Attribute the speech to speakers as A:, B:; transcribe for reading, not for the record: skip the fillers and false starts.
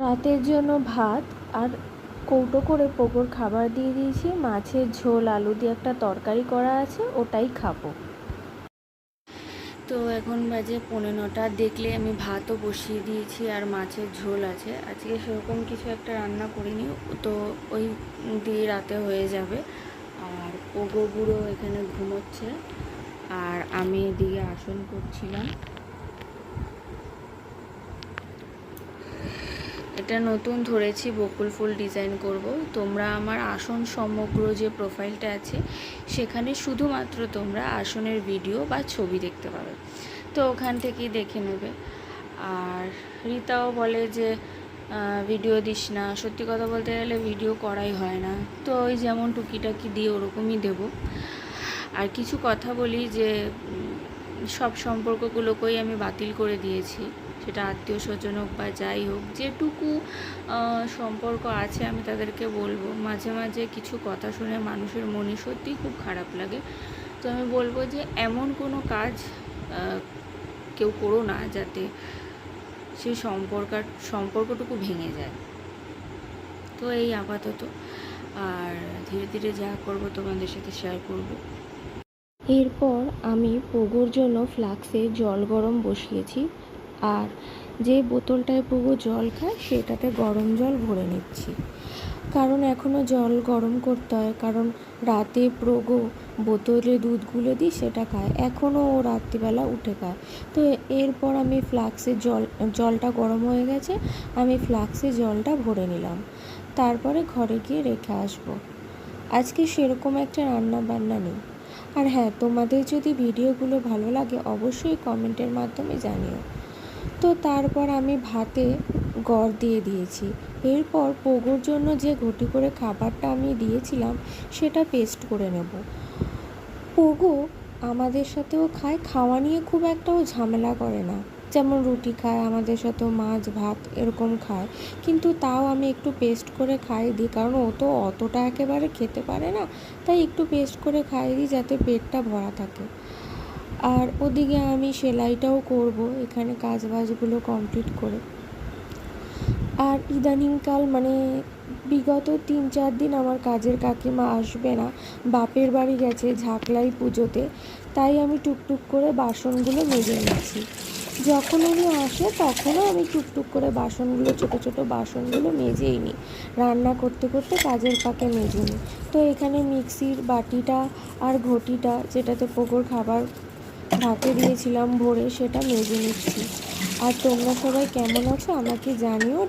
A: রাতের জন্য ভাত আর কৌটো করে পোগোর খাবার দিয়ে দিয়েছি। মাছের ঝোল আলু দিয়ে একটা তরকারি করা আছে, ওটাই খাবো। তো এখন বাজে 9:45। দেখলে আমি ভাতও বসিয়ে দিয়েছি আর মাছের ঝোল আছে। আজকে সেরকম কিছু একটা রান্না করিনি, তো ওই দিয়ে রাতে হয়ে যাবে। আর পোগো বুড়ো এখানে ঘুমোচ্ছে আর আমি এদিকে আসন করছিলাম। এটা নতুন ধরেছি, বকুল ফুল ডিজাইন করব। তোমরা আমার আসন সমগ্র যে প্রোফাইলটা আছে সেখানে শুধুমাত্র তোমরা আসনের ভিডিও বা ছবি দেখতে পাবে, তো ওখান থেকেই দেখে নেবে। আর রীতাও বলে যে ভিডিও দিস না, সত্যি কথা বলতে গেলে ভিডিও করাই হয় না, তো ওই যেমন টুকিটাকি দিয়ে ওরকমই দেব। আর কিছু কথা বলি যে সব সম্পর্কগুলোকেই আমি বাতিল করে দিয়েছি, সেটা আত্মীয় স্বজন হোক বা যাই হোক, যেটুকু সম্পর্ক আছে আমি তাদেরকে বলবো। মাঝে মাঝে কিছু কথা শুনে মানুষের মনে সত্যিই খুব খারাপ লাগে, তো আমি বলবো যে এমন কোনো কাজ কেউ করো না যাতে সেই সম্পর্কটুকু ভেঙে যায়। তো এই আপাতত, আর ধীরে ধীরে যা করব তোমাদের সাথে শেয়ার করব। এরপর আমি পোগোর জন্য ফ্লাক্সে জল গরম বসিয়েছি, আর যে বোতলটায় পোগো জল খায় সেটাতে গরম জল ভরে নিচ্ছি, কারণ এখনও জল গরম করতে হয়, কারণ রাতে পোগো বোতলে দুধ গুলে দিই সেটা খায়, এখনও ও রাত্রিবেলা উঠে খায়। তো এরপর আমি ফ্লাক্সে জলটা গরম হয়ে গেছে, আমি ফ্লাক্সে জলটা ভরে নিলাম, তারপরে ঘরে গিয়ে রেখে আসবো। আজকে সেরকম একটা রান্না বান্না নেই। আর হ্যাঁ, তোমাদের যদি ভিডিওগুলো ভালো লাগে অবশ্যই কমেন্টের মাধ্যমে জানিও। তো তারপর আমি ভাতে গড় দিয়ে দিয়েছি। এরপর পোগোর জন্য যে ঘটি করে খাবারটা আমি দিয়েছিলাম সেটা পেস্ট করে নেব। পোগো আমাদের সাথেও খায়, খাওয়া নিয়ে খুব একটাও ঝামেলা করে না, যেমন রুটি খায় আমাদের সাথেও, মাছ ভাত এরকম খায়, কিন্তু তাও আমি একটু পেস্ট করে খাইয়ে দিই, কারণ ও তো অতটা একেবারে খেতে পারে না, তাই একটু পেস্ট করে খাইয়ে দিই যাতে পেটটা ভরা থাকে। আর ওদিকে আমি সেলাইটাও করব এখানে কাজবাজগুলো কমপ্লিট করে। আর ইদানিংকাল মানে বিগত 3-4 দিন আমার কাজের কাকিমা আসবে না, বাপের বাড়ি গেছে ঝাঁকলাই পুজোতে, তাই আমি টুকটুক করে বাসনগুলো মেজে নিচ্ছি। যখন উনি আসে তখনও আমি টুকটুক করে বাসনগুলো, ছোটো ছোটো বাসনগুলো মেজেই নিই, রান্না করতে করতে কাজের ফাঁকে মেজে নিই। তো এখানে মিক্সির বাটিটা আর ঘটিটা যেটাতে পোগোর খাবার ভাতে দিয়েছিলাম ভরে, সেটা মেজে নিচ্ছি। আর তোমরা সবাই কেমন আছো আমাকে জানিও।